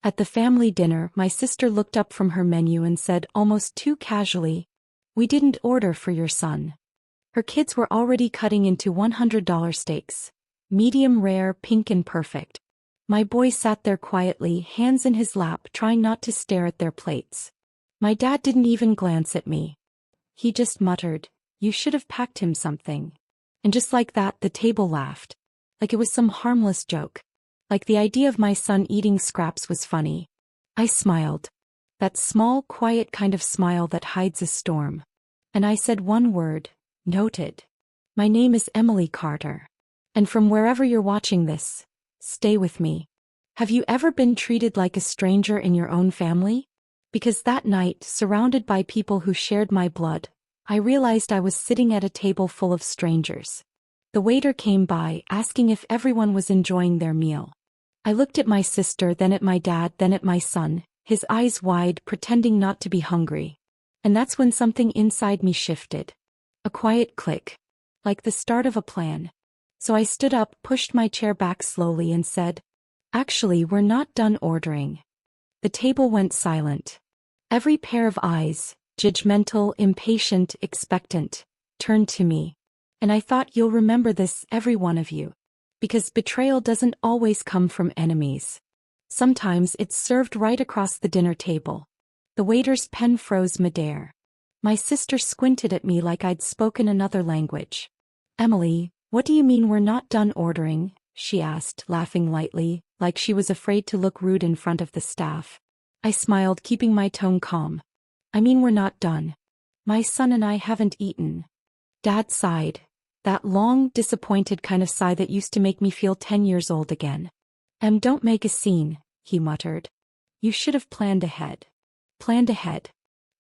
At the family dinner, my sister looked up from her menu and said almost too casually, "We didn't order for your son." Her kids were already cutting into $100 steaks. Medium rare, pink and perfect. My boy sat there quietly, hands in his lap, trying not to stare at their plates. My dad didn't even glance at me. He just muttered, "You should have packed him something." And just like that, the table laughed. Like it was some harmless joke. Like the idea of my son eating scraps was funny. I smiled. That small, quiet kind of smile that hides a storm. And I said one word, "Noted." My name is Emily Carter. And from wherever you're watching this, stay with me. Have you ever been treated like a stranger in your own family? Because that night, surrounded by people who shared my blood, I realized I was sitting at a table full of strangers. The waiter came by, asking if everyone was enjoying their meal. I looked at my sister, then at my dad, then at my son, his eyes wide, pretending not to be hungry. And that's when something inside me shifted. A quiet click. Like the start of a plan. So I stood up, pushed my chair back slowly and said, "Actually, we're not done ordering." The table went silent. Every pair of eyes, judgmental, impatient, expectant, turned to me. And I thought, you'll remember this, every one of you. Because betrayal doesn't always come from enemies. Sometimes it's served right across the dinner table. The waiter's pen froze midair. My sister squinted at me like I'd spoken another language. "Emily, what do you mean we're not done ordering?" she asked, laughing lightly, like she was afraid to look rude in front of the staff. I smiled, keeping my tone calm. "I mean we're not done. My son and I haven't eaten." Dad sighed. That long, disappointed kind of sigh that used to make me feel 10 years old again. Don't make a scene," he muttered. "You should have planned ahead." Planned ahead.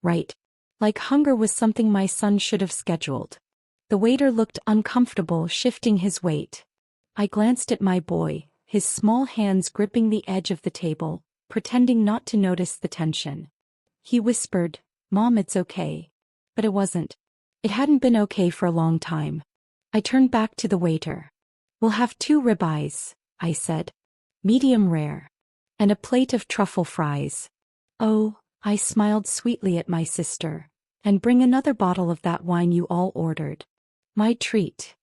Right. Like hunger was something my son should have scheduled. The waiter looked uncomfortable, shifting his weight. I glanced at my boy, his small hands gripping the edge of the table, pretending not to notice the tension. He whispered, "Mom, it's okay." But it wasn't. It hadn't been okay for a long time. I turned back to the waiter. "We'll have 2 ribeyes," I said. "Medium rare. And a plate of truffle fries." "Oh," I smiled sweetly at my sister. "And bring another bottle of that wine you all ordered." "My treat."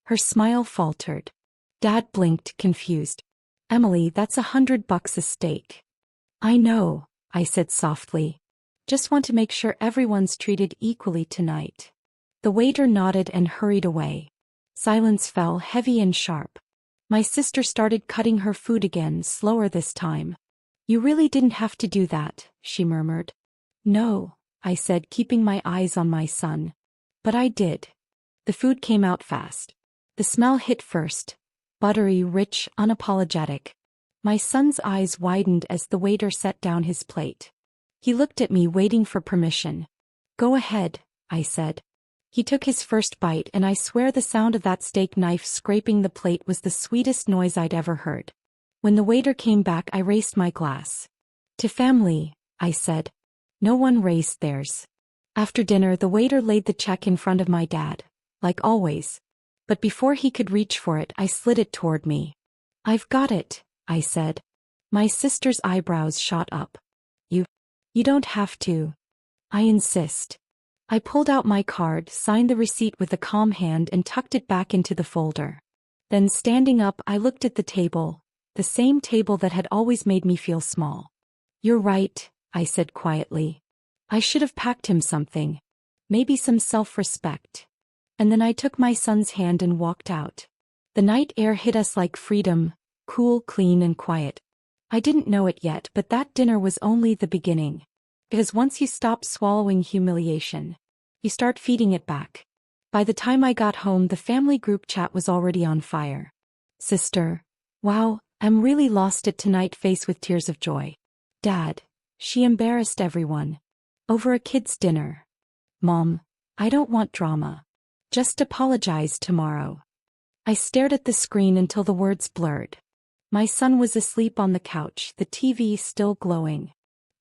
Her smile faltered. Dad blinked, confused. "Emily, that's $100 a steak." "I know," I said softly. "Just want to make sure everyone's treated equally tonight." The waiter nodded and hurried away. Silence fell, heavy and sharp. My sister started cutting her food again, slower this time. "You really didn't have to do that," she murmured. "No," I said, keeping my eyes on my son. "But I did." The food came out fast. The smell hit first. Buttery, rich, unapologetic. My son's eyes widened as the waiter set down his plate. He looked at me, waiting for permission. "Go ahead," I said. He took his first bite, and I swear the sound of that steak knife scraping the plate was the sweetest noise I'd ever heard. When the waiter came back, I raised my glass. "To family," I said. No one raised theirs. After dinner, the waiter laid the check in front of my dad, like always. But before he could reach for it, I slid it toward me. "I've got it," I said. My sister's eyebrows shot up. You don't have to." "I insist." I pulled out my card, signed the receipt with a calm hand and tucked it back into the folder. Then standing up, I looked at the table, the same table that had always made me feel small. "You're right," I said quietly. "I should have packed him something. Maybe some self-respect." And then I took my son's hand and walked out. The night air hit us like freedom, cool, clean and quiet. I didn't know it yet, but that dinner was only the beginning. Because once you stop swallowing humiliation, you start feeding it back. By the time I got home, the family group chat was already on fire. "Sister, wow, I'm really lost it tonight," face with tears of joy. "Dad, she embarrassed everyone. Over a kid's dinner." "Mom, I don't want drama. Just apologize tomorrow." I stared at the screen until the words blurred. My son was asleep on the couch, the TV still glowing.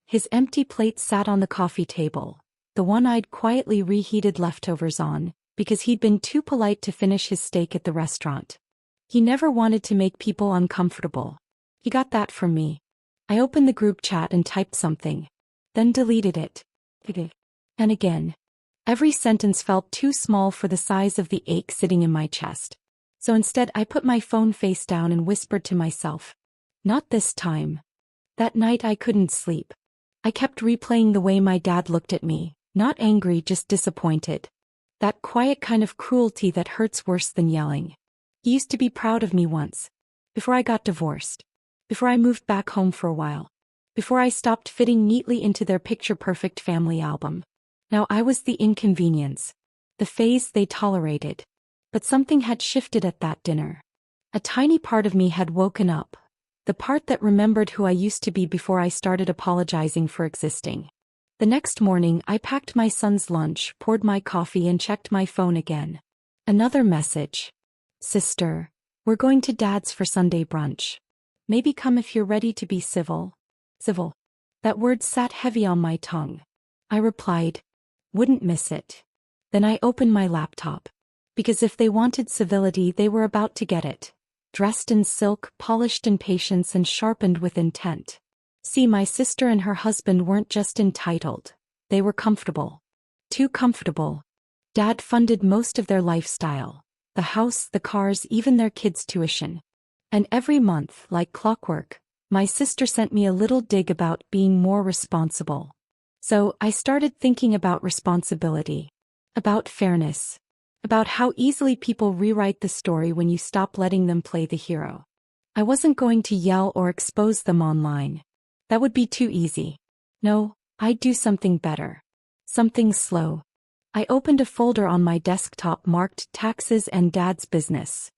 His empty plate sat on the coffee table, the one I'd quietly reheated leftovers on, because he'd been too polite to finish his steak at the restaurant. He never wanted to make people uncomfortable. He got that from me. I opened the group chat and typed something. Then deleted it. And again. Every sentence felt too small for the size of the ache sitting in my chest. So instead I put my phone face down and whispered to myself. Not this time. That night I couldn't sleep. I kept replaying the way my dad looked at me, not angry, just disappointed. That quiet kind of cruelty that hurts worse than yelling. He used to be proud of me once. Before I got divorced. Before I moved back home for a while. Before I stopped fitting neatly into their picture-perfect family album. Now I was the inconvenience. The phase they tolerated. But something had shifted at that dinner. A tiny part of me had woken up. The part that remembered who I used to be before I started apologizing for existing. The next morning I packed my son's lunch, poured my coffee and checked my phone again. Another message. Sister, we're going to Dad's for Sunday brunch. Maybe come if you're ready to be civil. Civil. That word sat heavy on my tongue. I replied. Wouldn't miss it. Then I opened my laptop. Because if they wanted civility, they were about to get it. Dressed in silk, polished in patience and sharpened with intent. See, my sister and her husband weren't just entitled. They were comfortable. Too comfortable. Dad funded most of their lifestyle. The house, the cars, even their kids' tuition. And every month, like clockwork, my sister sent me a little dig about being more responsible. So I started thinking about responsibility. About fairness. About how easily people rewrite the story when you stop letting them play the hero. I wasn't going to yell or expose them online. That would be too easy. No, I'd do something better. Something slow. I opened a folder on my desktop marked Taxes and Dad's Business.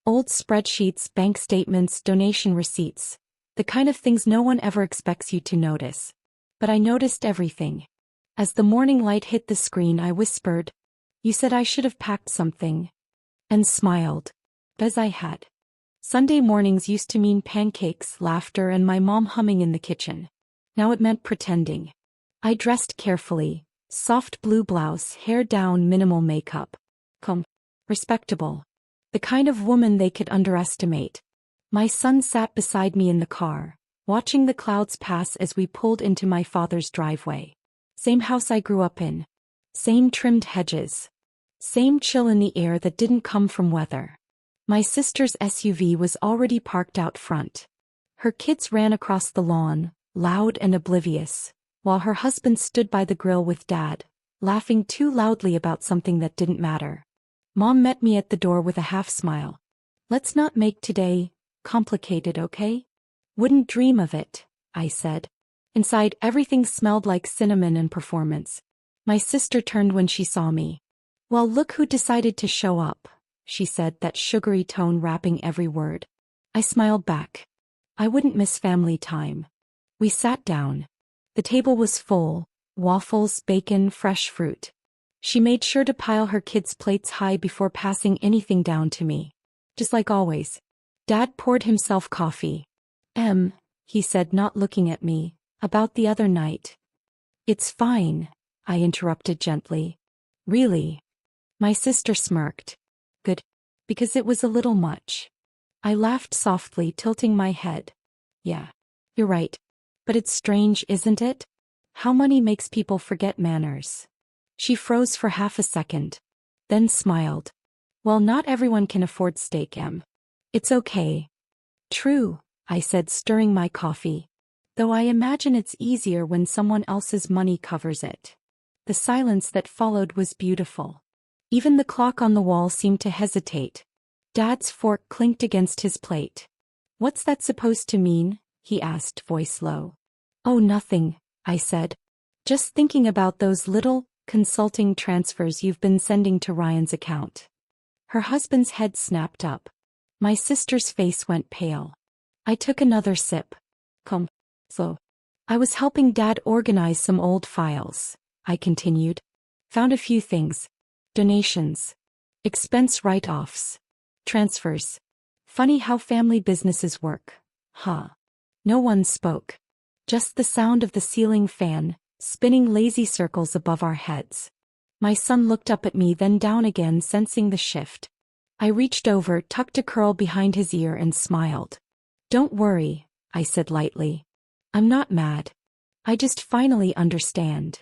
Old spreadsheets, bank statements, donation receipts. The kind of things no one ever expects you to notice. But I noticed everything. As the morning light hit the screen, I whispered, "You said I should have packed something." And smiled. As I had. Sunday mornings used to mean pancakes, laughter, and my mom humming in the kitchen. Now it meant pretending. I dressed carefully. Soft blue blouse, hair down, minimal makeup. Respectable. The kind of woman they could underestimate. My son sat beside me in the car, watching the clouds pass as we pulled into my father's driveway. Same house I grew up in. Same trimmed hedges. Same chill in the air that didn't come from weather. My sister's SUV was already parked out front. Her kids ran across the lawn, loud and oblivious, while her husband stood by the grill with Dad, laughing too loudly about something that didn't matter. Mom met me at the door with a half smile. "Let's not make today complicated, okay?" "Wouldn't dream of it," I said. Inside, everything smelled like cinnamon and performance. My sister turned when she saw me. "Well, look who decided to show up," she said, that sugary tone wrapping every word. I smiled back. I wouldn't miss family time. We sat down. The table was full, waffles, bacon, fresh fruit. She made sure to pile her kids' plates high before passing anything down to me. Just like always. Dad poured himself coffee. He said, not looking at me, "about the other night." "It's fine," I interrupted gently. "Really?" My sister smirked. "Good. Because it was a little much." I laughed softly, tilting my head. "Yeah. You're right. But it's strange, isn't it? How money makes people forget manners." She froze for half a second. Then smiled. "Well, not everyone can afford steak, Em. It's okay." "True," I said, stirring my coffee. "Though I imagine it's easier when someone else's money covers it." The silence that followed was beautiful. Even the clock on the wall seemed to hesitate. Dad's fork clinked against his plate. "What's that supposed to mean?" he asked, voice low. "Oh, nothing," I said. "Just thinking about those little consulting transfers you've been sending to Ryan's account." Her husband's head snapped up. My sister's face went pale. I took another sip. So. "I was helping Dad organize some old files," I continued. "Found a few things. Donations. Expense write-offs. Transfers. Funny how family businesses work, huh?" No one spoke. Just the sound of the ceiling fan, spinning lazy circles above our heads. My son looked up at me, then down again, sensing the shift. I reached over, tucked a curl behind his ear and smiled. "Don't worry," I said lightly. I'm not mad. I just finally understand.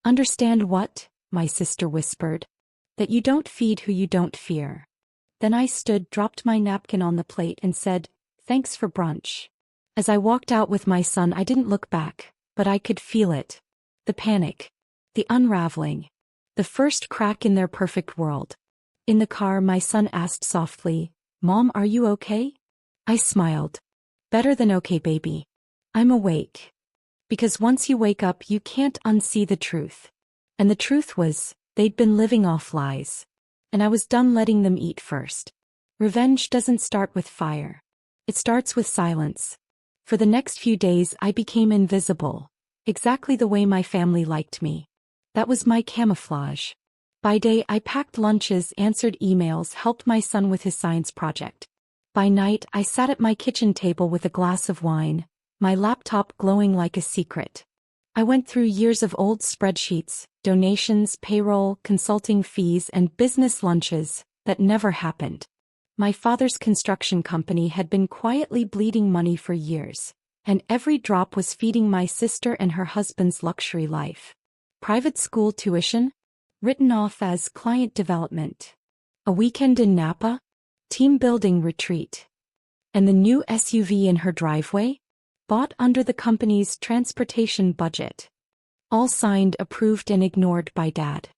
Understand what? My sister whispered. That you don't feed who you don't fear. Then I stood, dropped my napkin on the plate and said, thanks for brunch. As I walked out with my son, I didn't look back, but I could feel it. The panic. The unraveling. The first crack in their perfect world. In the car, my son asked softly, Mom, are you okay? I smiled. Better than okay, baby. I'm awake. Because once you wake up, you can't unsee the truth. And the truth was, they'd been living off lies. And I was done letting them eat first. Revenge doesn't start with fire. It starts with silence. For the next few days, I became invisible. Exactly the way my family liked me. That was my camouflage. By day, I packed lunches, answered emails, helped my son with his science project. By night, I sat at my kitchen table with a glass of wine, my laptop glowing like a secret. I went through years of old spreadsheets, donations, payroll, consulting fees, and business lunches that never happened. My father's construction company had been quietly bleeding money for years, and every drop was feeding my sister and her husband's luxury life. Private school tuition? Written off as client development. A weekend in Napa? Team building retreat. And the new SUV in her driveway? Bought under the company's transportation budget. All signed, approved, and ignored by Dad.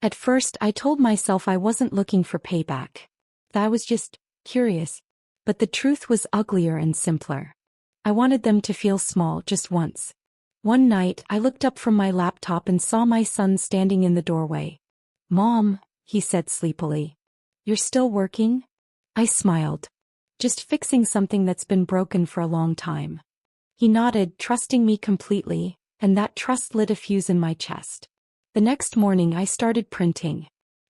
At first, I told myself I wasn't looking for payback. That I was just curious. But the truth was uglier and simpler. I wanted them to feel small just once. One night, I looked up from my laptop and saw my son standing in the doorway. Mom, he said sleepily. You're still working? I smiled. Just fixing something that's been broken for a long time. He nodded, trusting me completely, and that trust lit a fuse in my chest. The next morning I started printing.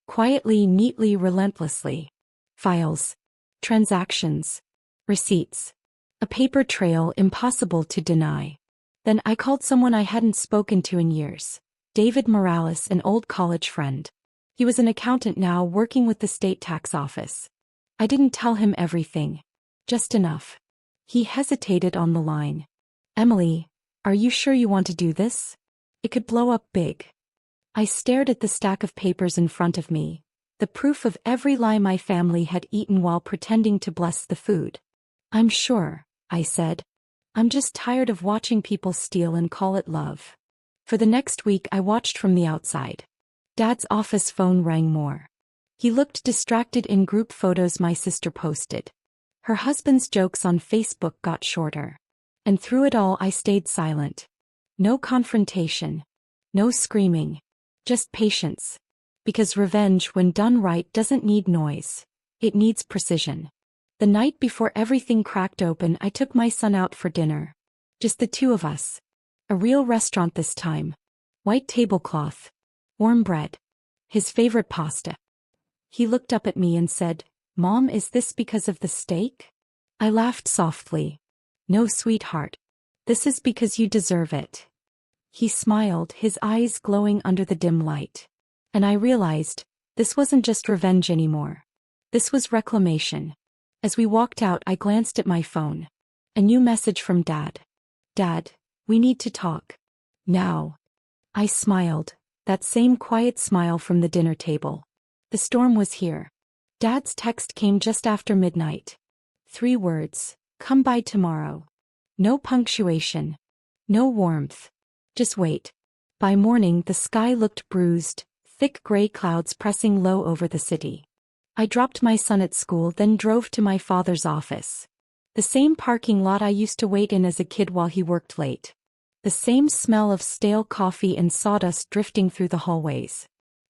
Quietly, neatly, relentlessly. Files. Transactions. Receipts. A paper trail impossible to deny. Then I called someone I hadn't spoken to in years. David Morales, an old college friend. He was an accountant now working with the state tax office. I didn't tell him everything. Just enough. He hesitated on the line. Emily, are you sure you want to do this? It could blow up big. I stared at the stack of papers in front of me, the proof of every lie my family had eaten while pretending to bless the food. I'm sure, I said. I'm just tired of watching people steal and call it love. For the next week I watched from the outside. Dad's office phone rang more. He looked distracted in group photos my sister posted. Her husband's jokes on Facebook got shorter. And through it all I stayed silent. No confrontation. No screaming. Just patience. Because revenge, when done right, doesn't need noise. It needs precision. The night before everything cracked open, I took my son out for dinner. Just the two of us. A real restaurant this time. White tablecloth. Warm bread. His favorite pasta. He looked up at me and said, Mom, is this because of the steak? I laughed softly. No, sweetheart. This is because you deserve it. He smiled, his eyes glowing under the dim light. And I realized, this wasn't just revenge anymore. This was reclamation. As we walked out, I glanced at my phone. A new message from Dad. Dad, we need to talk. Now. I smiled, that same quiet smile from the dinner table. The storm was here. Dad's text came just after midnight. 3 words. Come by tomorrow. No punctuation. No warmth. Just wait. By morning the sky looked bruised, thick gray clouds pressing low over the city. I dropped my son at school, then drove to my father's office. The same parking lot I used to wait in as a kid while he worked late. The same smell of stale coffee and sawdust drifting through the hallways.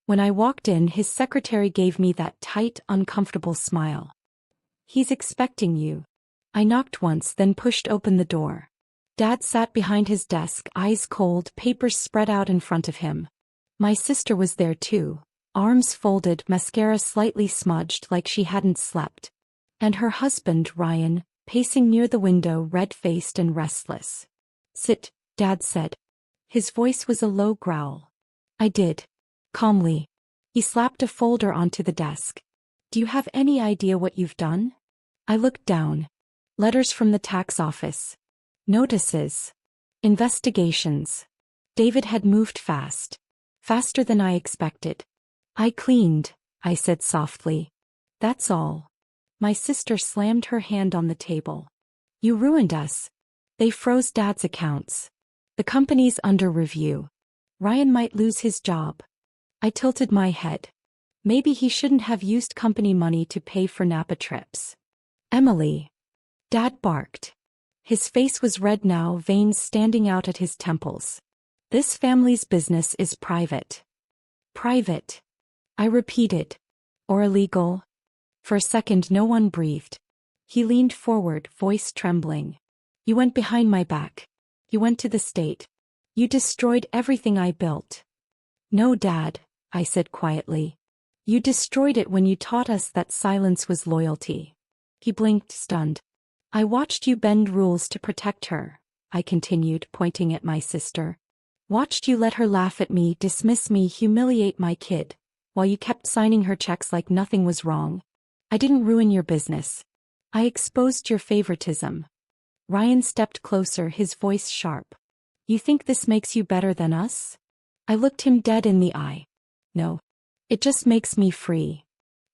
When I walked in, his secretary gave me that tight, uncomfortable smile. He's expecting you. I knocked once, then pushed open the door. Dad sat behind his desk, eyes cold, papers spread out in front of him. My sister was there too, arms folded, mascara slightly smudged like she hadn't slept. And her husband, Ryan, pacing near the window, red-faced and restless. Sit, Dad said. His voice was a low growl. I did. Calmly. He slapped a folder onto the desk. Do you have any idea what you've done? I looked down. Letters from the tax office. Notices. Investigations. David had moved fast. Faster than I expected. I cleaned, I said softly. That's all. My sister slammed her hand on the table. You ruined us. They froze Dad's accounts. The company's under review. Ryan might lose his job. I tilted my head. Maybe he shouldn't have used company money to pay for Napa trips. Emily. Dad barked. His face was red now, veins standing out at his temples. This family's business is private. Private. I repeated. Or illegal. For a second no one breathed. He leaned forward, voice trembling. You went behind my back. You went to the state. You destroyed everything I built. No, Dad, I said quietly. You destroyed it when you taught us that silence was loyalty. He blinked, stunned. I watched you bend rules to protect her, I continued, pointing at my sister. Watched you let her laugh at me, dismiss me, humiliate my kid, while you kept signing her checks like nothing was wrong. I didn't ruin your business. I exposed your favoritism. Ryan stepped closer, his voice sharp. You think this makes you better than us? I looked him dead in the eye. No. It just makes me free.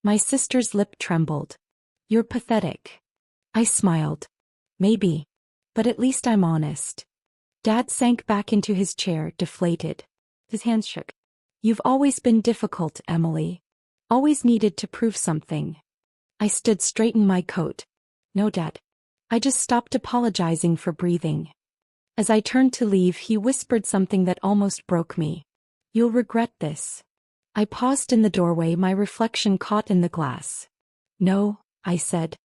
My sister's lip trembled. You're pathetic. I smiled. Maybe. But at least I'm honest. Dad sank back into his chair, deflated. His hands shook. You've always been difficult, Emily. Always needed to prove something. I stood, straightened my coat. No, Dad. I just stopped apologizing for breathing. As I turned to leave, he whispered something that almost broke me. You'll regret this. I paused in the doorway, my reflection caught in the glass. No, I said.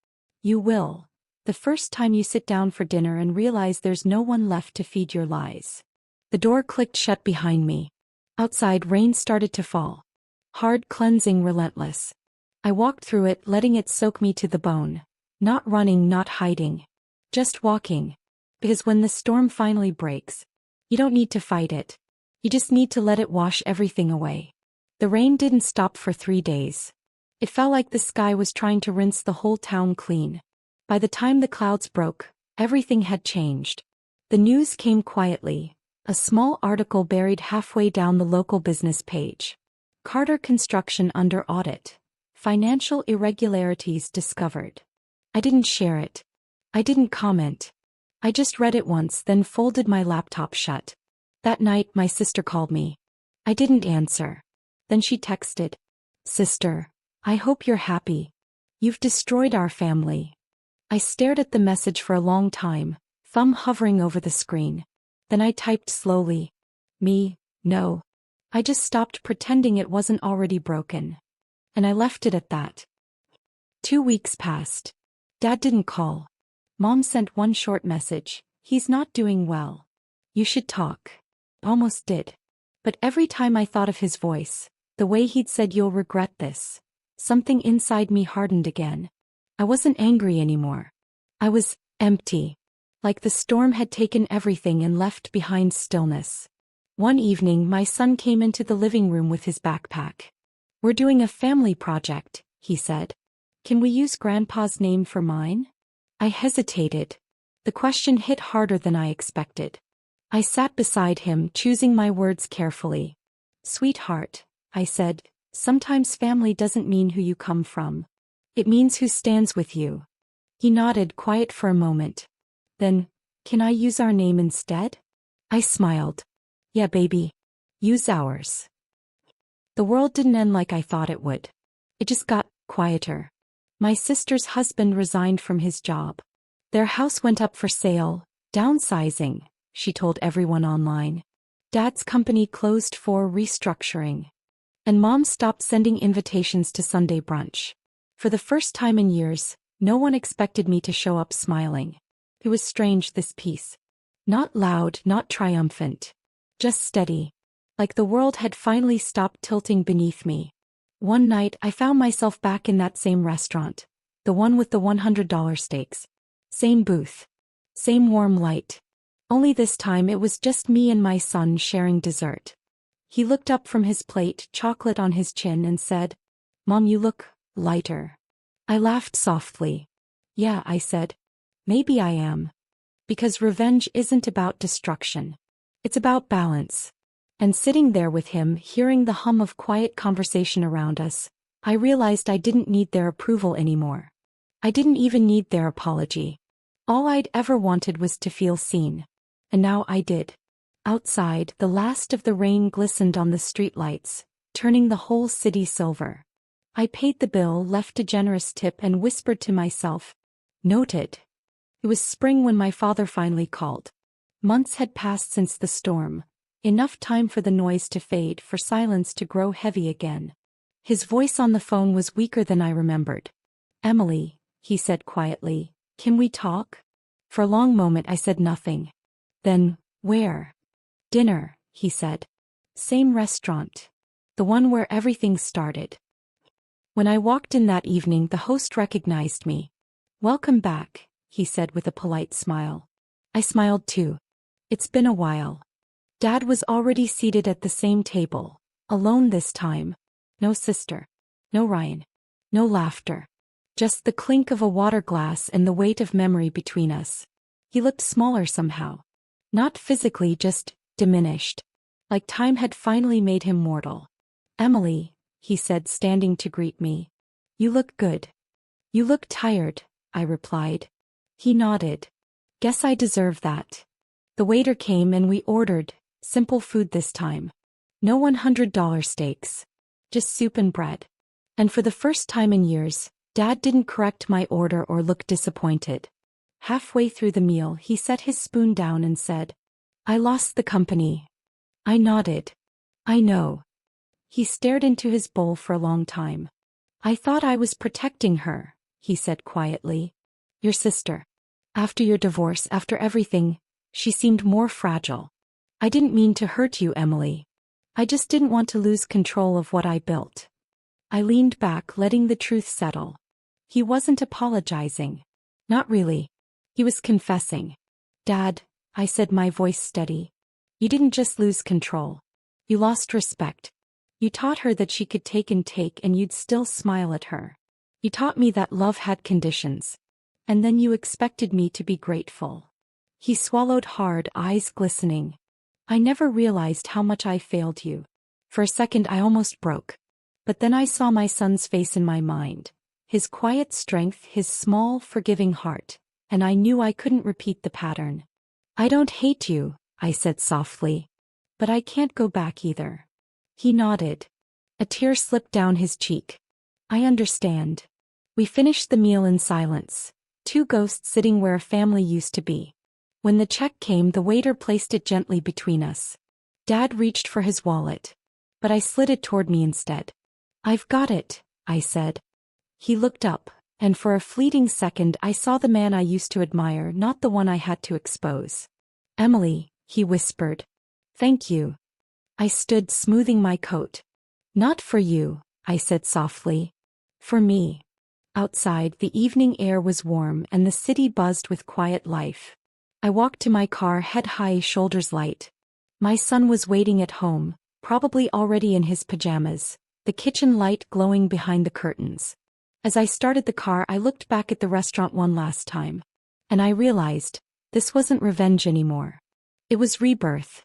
You will. The first time you sit down for dinner and realize there's no one left to feed your lies. The door clicked shut behind me. Outside, rain started to fall. Hard, cleansing, relentless. I walked through it, letting it soak me to the bone. Not running, not hiding. Just walking. Because when the storm finally breaks, you don't need to fight it. You just need to let it wash everything away. The rain didn't stop for 3 days. It felt like the sky was trying to rinse the whole town clean. By the time the clouds broke, everything had changed. The news came quietly, a small article buried halfway down the local business page. Carter Construction under audit. Financial irregularities discovered. I didn't share it. I didn't comment. I just read it once, then folded my laptop shut. That night, my sister called me. I didn't answer. Then she texted. Sister, I hope you're happy. You've destroyed our family. I stared at the message for a long time, thumb hovering over the screen. Then I typed slowly. Me, no. I just stopped pretending it wasn't already broken. And I left it at that. 2 weeks passed. Dad didn't call. Mom sent one short message. He's not doing well. You should talk. Almost did. But every time I thought of his voice, the way he'd said you'll regret this, something inside me hardened again. I wasn't angry anymore. I was empty. Like the storm had taken everything and left behind stillness. One evening, my son came into the living room with his backpack. We're doing a family project, he said. Can we use Grandpa's name for mine? I hesitated. The question hit harder than I expected. I sat beside him, choosing my words carefully. Sweetheart, I said, sometimes family doesn't mean who you come from. It means who stands with you. He nodded, quiet for a moment. Then, can I use our name instead? I smiled. Yeah, baby. Use ours. The world didn't end like I thought it would. It just got quieter. My sister's husband resigned from his job. Their house went up for sale, downsizing, she told everyone online. Dad's company closed for restructuring. And Mom stopped sending invitations to Sunday brunch. For the first time in years, no one expected me to show up smiling. It was strange, this peace. Not loud, not triumphant. Just steady. Like the world had finally stopped tilting beneath me. One night, I found myself back in that same restaurant. The one with the $100 steaks. Same booth. Same warm light. Only this time it was just me and my son sharing dessert. He looked up from his plate, chocolate on his chin, and said, Mom, you look lighter. I laughed softly. Yeah, I said. Maybe I am. Because revenge isn't about destruction. It's about balance. And sitting there with him, hearing the hum of quiet conversation around us, I realized I didn't need their approval anymore. I didn't even need their apology. All I'd ever wanted was to feel seen. And now I did. Outside, the last of the rain glistened on the streetlights, turning the whole city silver. I paid the bill, left a generous tip, and whispered to myself, "Noted." It was spring when my father finally called. Months had passed since the storm, enough time for the noise to fade, for silence to grow heavy again. His voice on the phone was weaker than I remembered. "Emily," he said quietly, "can we talk?" For a long moment I said nothing. Then, "Where?" "Dinner," he said. "Same restaurant. The one where everything started." When I walked in that evening, the host recognized me. "Welcome back," he said with a polite smile. I smiled too. "It's been a while." Dad was already seated at the same table, alone this time. No sister. No Ryan. No laughter. Just the clink of a water glass and the weight of memory between us. He looked smaller somehow. Not physically, just diminished. Like time had finally made him mortal. "Emily," he said, standing to greet me. "You look good." "You look tired," I replied. He nodded. "Guess I deserve that." The waiter came and we ordered, simple food this time. No $100 steaks. Just soup and bread. And for the first time in years, Dad didn't correct my order or look disappointed. Halfway through the meal, he set his spoon down and said, "I lost the company." I nodded. "I know." He stared into his bowl for a long time. "I thought I was protecting her," he said quietly. "Your sister. After your divorce, after everything, she seemed more fragile. I didn't mean to hurt you, Emily. I just didn't want to lose control of what I built." I leaned back, letting the truth settle. He wasn't apologizing. Not really. He was confessing. "Dad," I said, my voice steady, "you didn't just lose control. You lost respect. You taught her that she could take and take and you'd still smile at her. You taught me that love had conditions. And then you expected me to be grateful." He swallowed hard, eyes glistening. "I never realized how much I failed you. For a second I almost broke. But then I saw my son's face in my mind. His quiet strength, his small, forgiving heart. And I knew I couldn't repeat the pattern." "I don't hate you," I said softly. "But I can't go back either." He nodded. A tear slipped down his cheek. "I understand." We finished the meal in silence. Two ghosts sitting where a family used to be. When the check came, the waiter placed it gently between us. Dad reached for his wallet. But I slid it toward me instead. "I've got it," I said. He looked up, and for a fleeting second I saw the man I used to admire, not the one I had to expose. "Emily," he whispered. "Thank you." I stood, smoothing my coat. "Not for you," I said softly. "For me." Outside, the evening air was warm and the city buzzed with quiet life. I walked to my car, head high, shoulders light. My son was waiting at home, probably already in his pajamas, the kitchen light glowing behind the curtains. As I started the car, I looked back at the restaurant one last time. And I realized, this wasn't revenge anymore. It was rebirth.